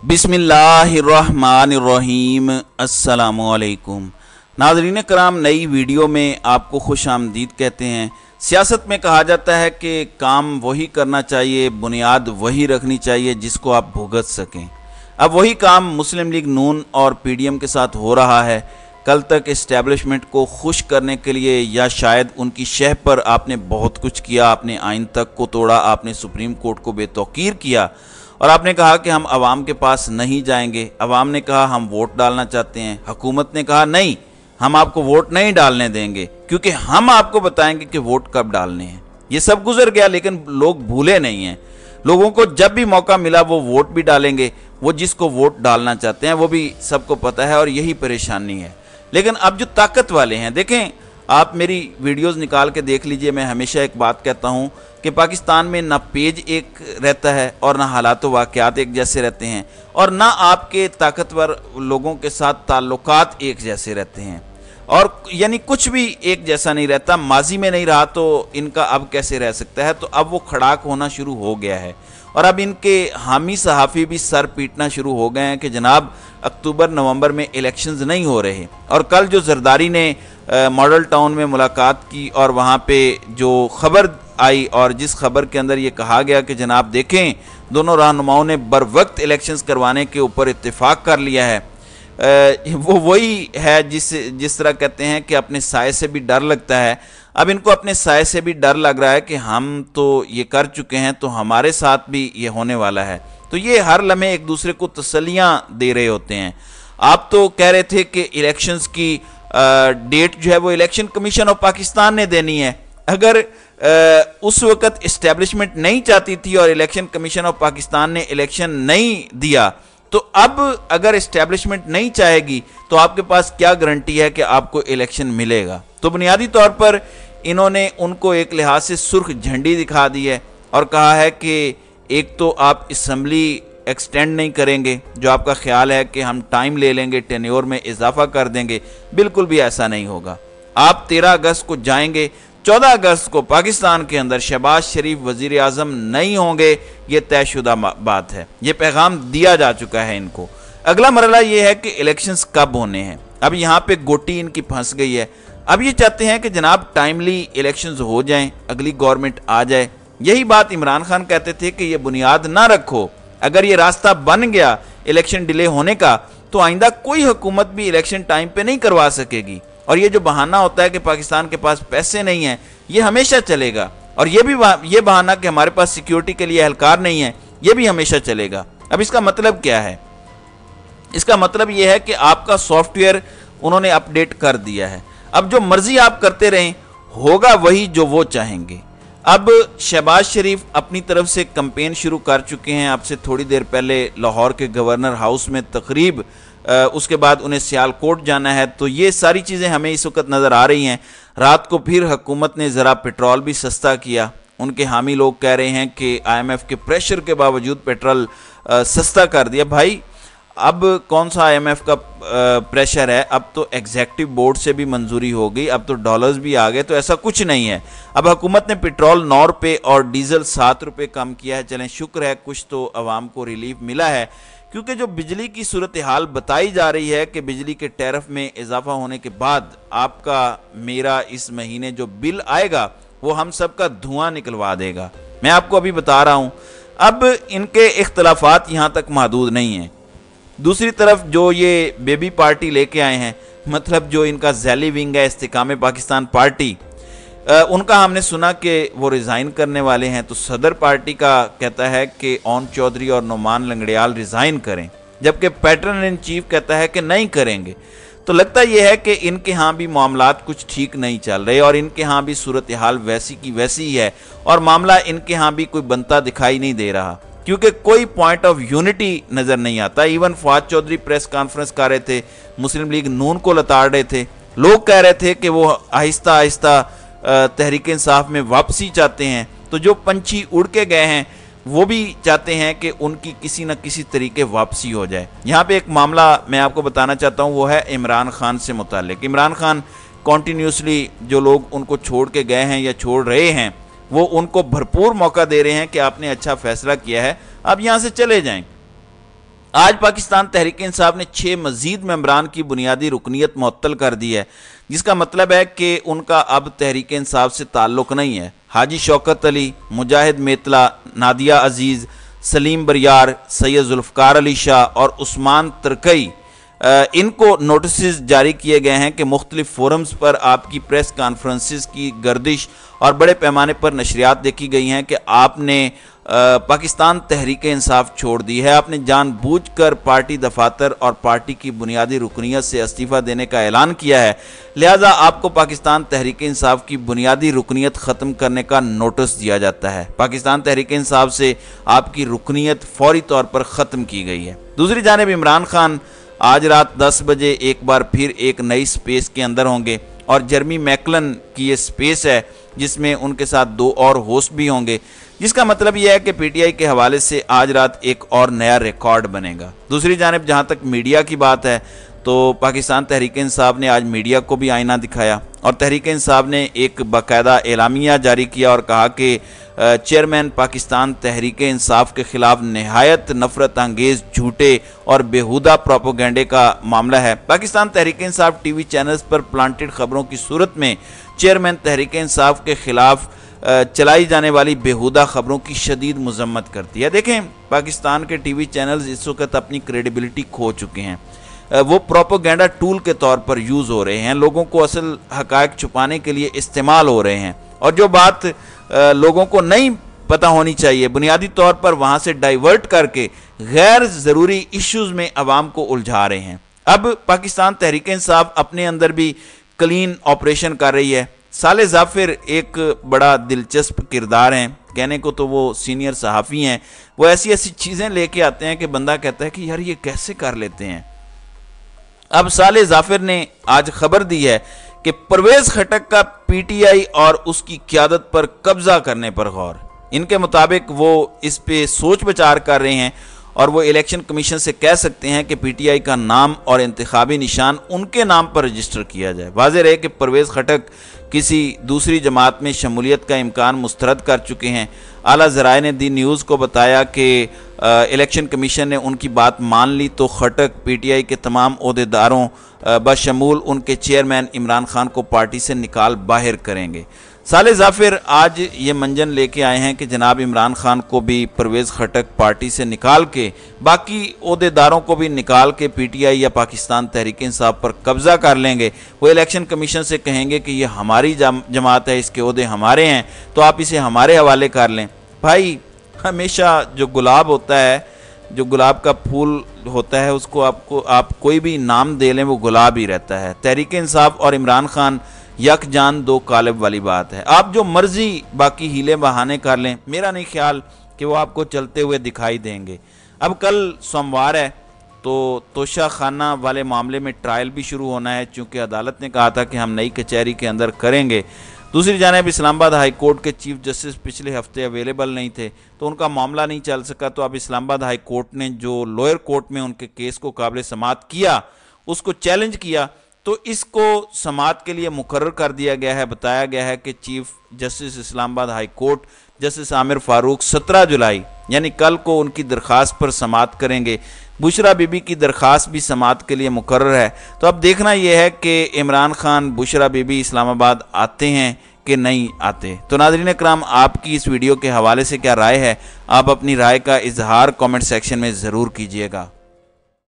बिस्मिल्लाहिर्रहमानिर्रहीम। अस्सलामुअलैकुम नाज़रीन कराम, नई वीडियो में आपको खुश आमदीद कहते हैं। सियासत में कहा जाता है कि काम वही करना चाहिए, बुनियाद वही रखनी चाहिए जिसको आप भुगत सकें। अब वही काम मुस्लिम लीग नून और पीडीएम के साथ हो रहा है। कल तक इस्टेब्लिशमेंट को खुश करने के लिए या शायद उनकी शह पर आपने बहुत कुछ किया, आपने आइन तक को तोड़ा, आपने सुप्रीम कोर्ट को बेतौकीर किया और आपने कहा कि हम आवाम के पास नहीं जाएंगे। आवाम ने कहा हम वोट डालना चाहते हैं, हुकूमत ने कहा नहीं, हम आपको वोट नहीं डालने देंगे क्योंकि हम आपको बताएंगे कि वोट कब डालने हैं। ये सब गुजर गया, लेकिन लोग भूले नहीं हैं। लोगों को जब भी मौका मिला वो वोट भी डालेंगे, वो जिसको वोट डालना चाहते हैं वो भी सबको पता है, और यही परेशानी है। लेकिन अब जो ताकत वाले हैं, देखें आप मेरी वीडियोस निकाल के देख लीजिए। मैं हमेशा एक बात कहता हूँ कि पाकिस्तान में ना पेज एक रहता है और ना हालात वाक़यात एक जैसे रहते हैं, और ना आपके ताकतवर लोगों के साथ ताल्लुकात एक जैसे रहते हैं, और यानी कुछ भी एक जैसा नहीं रहता। माजी में नहीं रहा तो इनका अब कैसे रह सकता है। तो अब वो खड़ाक होना शुरू हो गया है, और अब इनके हामी सहाफ़ी भी सर पीटना शुरू हो गए हैं कि जनाब अक्टूबर नवंबर में इलेक्शंस नहीं हो रहे। और कल जो जरदारी ने मॉडल टाउन में मुलाकात की और वहाँ पे जो खबर आई, और जिस खबर के अंदर ये कहा गया कि जनाब देखें दोनों रहनुमाओं ने बर वक्त इलेक्शंस करवाने के ऊपर इत्तेफाक कर लिया है, वो वही है जिस तरह कहते हैं कि अपने साए से भी डर लगता है। अब इनको अपने साए से भी डर लग रहा है कि हम तो ये कर चुके हैं तो हमारे साथ भी ये होने वाला है। तो ये हर लम्हे एक दूसरे को तसल्लियां दे रहे होते हैं। आप तो कह रहे थे कि इलेक्शंस की डेट जो है वो इलेक्शन कमीशन ऑफ पाकिस्तान ने देनी है। अगर उस वक़्त इस्टेब्लिशमेंट नहीं चाहती थी और इलेक्शन कमीशन ऑफ पाकिस्तान ने इलेक्शन नहीं दिया, तो अब अगर इस्टेब्लिशमेंट नहीं चाहेगी तो आपके पास क्या गारंटी है कि आपको इलेक्शन मिलेगा। तो बुनियादी तौर पर इन्होंने उनको एक लिहाज से सुर्ख झंडी दिखा दी है और कहा है कि एक तो आप असम्बली एक्सटेंड नहीं करेंगे, जो आपका ख्याल है कि हम टाइम ले लेंगे, टेन्योर में इजाफा कर देंगे, बिल्कुल भी ऐसा नहीं होगा। आप 13 अगस्त को जाएंगे, 14 अगस्त को पाकिस्तान के अंदर शहबाज शरीफ वजीर आजम नहीं होंगे, ये तयशुदा बात है। ये पैगाम दिया जा चुका है इनको। अगला मरला ये है कि इलेक्शंस कब होने हैं। अब यहाँ पे गोटी इनकी फंस गई है। अब ये चाहते हैं कि जनाब टाइमली इलेक्शंस हो जाएं, अगली गवर्नमेंट आ जाए। यही बात इमरान खान कहते थे कि ये बुनियाद ना रखो, अगर ये रास्ता बन गया इलेक्शन डिले होने का तो आइंदा कोई हुकूमत भी इलेक्शन टाइम पे नहीं करवा सकेगी। और ये जो बहाना होता है कि पाकिस्तान के पास पैसे नहीं है, ये हमेशा चलेगा। और ये बहाना कि हमारे पास सिक्योरिटी के लिए एहलकार नहीं है, ये भी हमेशा चलेगा। अब इसका मतलब क्या है? इसका मतलब ये है कि आपका सॉफ्टवेयर उन्होंने अपडेट कर दिया है। अब जो मर्जी आप करते रहें, होगा वही जो वो चाहेंगे। अब शहबाज शरीफ अपनी तरफ से कैंपेन शुरू कर चुके हैं। आपसे थोड़ी देर पहले लाहौर के गवर्नर हाउस में तकरीब, उसके बाद उन्हें सियालकोट जाना है। तो ये सारी चीज़ें हमें इस वक्त नज़र आ रही हैं। रात को फिर हुकूमत ने ज़रा पेट्रोल भी सस्ता किया। उनके हामी लोग कह रहे हैं कि IMF के प्रेशर के बावजूद पेट्रोल सस्ता कर दिया। भाई अब कौन सा IMF का प्रेशर है, अब तो एग्जेक्टिव बोर्ड से भी मंजूरी हो गई, अब तो डॉलर्स भी आ गए। तो ऐसा कुछ नहीं है। अब हुकूमत ने पेट्रोल 9 रुपये और डीजल 7 रुपये कम किया है। चलें शुक्र है, कुछ तो आवाम को रिलीफ मिला है, क्योंकि जो बिजली की सूरत हाल बताई जा रही है कि बिजली के टैरिफ में इजाफा होने के बाद आपका मेरा इस महीने जो बिल आएगा वो हम सब का धुआं निकलवा देगा। मैं आपको अभी बता रहा हूँ। अब इनके इख्तलाफात यहाँ तक महदूद नहीं हैं। दूसरी तरफ जो ये बेबी पार्टी लेके आए हैं, मतलब जो इनका जैली विंग है इस्तेकाम पाकिस्तान पार्टी, उनका हमने सुना कि वो रिज़ाइन करने वाले हैं। तो सदर पार्टी का कहता है कि ओन चौधरी और नोमान लंगड़ियाल रिज़ाइन करें, जबकि पैटर्न इन चीफ कहता है कि नहीं करेंगे। तो लगता यह है कि इनके यहाँ भी मामलात कुछ ठीक नहीं चल रहे, और इनके यहाँ भी सूरत हाल वैसी की वैसी ही है, और मामला इनके यहाँ भी कोई बनता दिखाई नहीं दे रहा, क्योंकि कोई पॉइंट ऑफ यूनिटी नज़र नहीं आता। Even Fawad Chaudhry press conference कर रहे थे, मुस्लिम लीग नून को लताड़ रहे थे। लोग कह रहे थे कि वो आहिस्ता आहिस्ता तहरीक इंसाफ में वापसी चाहते हैं। तो जो पंछी उड़ के गए हैं वो भी चाहते हैं कि उनकी किसी न किसी तरीके वापसी हो जाए। यहाँ पे एक मामला मैं आपको बताना चाहता हूँ, वो है इमरान खान से मुताल्लिक। इमरान खान कॉन्टीन्यूसली जो लोग उनको छोड़ के गए हैं या छोड़ रहे हैं, वो उनको भरपूर मौका दे रहे हैं कि आपने अच्छा फैसला किया है, आप यहाँ से चले जाएं। آج پاکستان تحریک انصاف نے 6 مزید ممبران کی بنیادی رکنیت معطل کر دی ہے، جس کا مطلب ہے کہ ان کا اب تحریک انصاف سے تعلق نہیں ہے۔ حاجی شوکت علی، مجاہد میتلا، نادیہ عزیز، سلیم بریار، سید ذوالفقار علی شاہ اور عثمان ترکئی، ان کو نوٹسز جاری کیے گئے ہیں کہ مختلف فورمز پر آپ کی پریس کانفرنسز کی گردش اور بڑے پیمانے پر نشریات دیکھی گئی ہیں کہ آپ نے پاکستان تحریک انصاف چھوڑ دی ہے، آپ نے جان بوجھ کر پارٹی دفاتر اور پارٹی کی بنیادی رکنیت سے استعفیٰ دینے کا اعلان کیا ہے، لہذا آپ کو پاکستان تحریک انصاف کی بنیادی رکنیت ختم کرنے کا نوٹس دیا جاتا ہے۔ پاکستان تحریک انصاف سے آپ کی رکنیت فوری طور پر ختم کی گئی ہے۔ دوسری جانب عمران خان آج رات 10 بجے ایک بار پھر ایک نئی سپیس کے اندر ہوں گے، اور جرمی میکلن کی یہ سپیس ہے جس میں ان کے ساتھ 2 اور ہوسٹ بھی ہوں گے، جس کا مطلب یہ ہے کہ پی ٹی آئی کے حوالے سے آج رات ایک اور نیا ریکارڈ بنے گا۔ دوسری جانب جہاں تک میڈیا کی بات ہے تو پاکستان تحریک انصاف نے آج میڈیا کو بھی آئینہ دکھایا، اور تحریک انصاف نے ایک باقاعدہ اعلامیہ جاری کیا اور کہا کہ چیئرمین پاکستان تحریک انصاف کے خلاف نہایت نفرت انگیز جھوٹے اور بیہودہ پروپیگنڈے کا معاملہ ہے۔ Pakistan Tehreek Insaf T V channels پر پلانٹڈ خبروں کی صورت میں چیئرمین تحریک انصاف کے خلاف چلائی جانے والی بیہودہ خبروں کی شدید مذمت کرتی ہے۔ دیکھیں، پاکستان کے ٹی وی چینلز اس وقت اپنی کریڈیبلٹی کھو چکے ہیں، وہ پروپیگنڈا ٹول کے طور پر یوز ہو رہے ہیں، لوگوں کو اصل حقائق چھپانے کے لیے استعمال ہو رہے ہیں، اور جو بات لوگوں کو نہیں پتہ ہونی چاہیے بنیادی طور پر وہاں سے ڈائیورٹ کر کے غیر ضروری ایشوز میں عوام کو الجھا رہے ہیں۔ اب پاکستان تحریک انصاف اپنے اندر بھی کلین آپریشن کر رہی ہے۔ صالح ظافر ایک بڑا دلچسپ کردار ہیں، کہنے کو تو وہ سینئر صحافی ہیں، وہ ایسی چیزیں لے کے آتے ہیں کہ بندہ کہتا ہے کہ یار یہ کیسے کر لیتے ہیں۔ اب صالح ظافر نے آج خبر دی ہے کہ پرویز خٹک کا پی ٹی آئی اور اس کی قیادت پر قبضہ کرنے پر غور۔ ان کے مطابق وہ اس پہ سوچ بچار کر رہے ہیں اور وہ الیکشن کمیشن سے کہہ سکتے ہیں کہ پی ٹی آئی کا نام اور انتخابی نشان ان کے نام پر رجسٹر کیا جائے۔ واضح رہے کہ پرویز خٹک کسی دوسری جماعت میں شمولیت کا امکان مسترد کر چکے ہیں۔ اعلیٰ ذرائع نے دی نیوز کو بتایا کہ الیکشن کمیشن نے ان کی بات مان لی تو خٹک پی ٹی آئی کے تمام عہدیداروں بشمول ان کے چیئرمین عمران خان کو پارٹی سے نکال باہر کریں گے۔ صالح ظافر آج یہ منجن لے کے آئے ہیں کہ جناب عمران خان کو بھی پرویز خٹک پارٹی سے نکال کے باقی عہدیداروں کو بھی نکال کے پی ٹی آئی یا پاکستان تحریک انصاف پر قبضہ کر لیں گے۔ وہ الیکشن کمیشن سے کہیں گے کہ یہ ہماری جماعت ہے، اس کے عہدے ہمارے ہیں، تو آپ اسے ہمارے حوالے کر لیں۔ بھائی، ہمیشہ جو گلاب ہوتا ہے، جو گلاب کا پھول ہوتا ہے، اس کو آپ کوئی بھی نام دے لیں وہ گلاب ہی رہتا ہے۔ تحریک انصاف اور عمران خان یک جان دو قالب والی بات ہے۔ آپ جو مرضی باقی ہیلے بہانے کر لیں، میرا نہیں خیال کہ وہ آپ کو چلتے ہوئے دکھائی دیں گے۔ اب کل سوموار ہے تو توشہ خانہ والے معاملے میں ٹرائل بھی شروع ہونا ہے، چونکہ عدالت نے کہا تھا کہ ہم نئی کچہری کے اندر کریں گے۔ دوسری جانب اسلام آباد ہائی کورٹ کے چیف جسٹس پچھلے ہفتے اویلیبل نہیں تھے تو ان کا معاملہ نہیں چل سکا، تو اب اسلام آباد ہائی کورٹ نے جو لوئر کورٹ میں ان کے کیس کو قابل سماعت کیا، اس کو چیلنج کیا، تو اس کو سماعت کے لیے مقرر کر دیا گیا ہے۔ بتایا گیا ہے کہ چیف جسٹس اسلام آباد ہائی کورٹ جسٹس عامر فاروق 17 جولائی یعنی کل کو ان کی درخواست پر سماعت کریں گے۔ بشرا بی بی کی درخواست بھی سماعت کے لیے مقرر ہے۔ تو اب دیکھنا یہ ہے کہ عمران خان، بشرا بی بی اسلام آباد آتے ہیں کہ نہیں آتے۔ تو ناظرین اکرام، آپ کی اس ویڈیو کے حوالے سے کیا رائے ہے؟ آپ اپنی رائے کا اظہار کامنٹ سیکشن میں ضرور کیجیے گا۔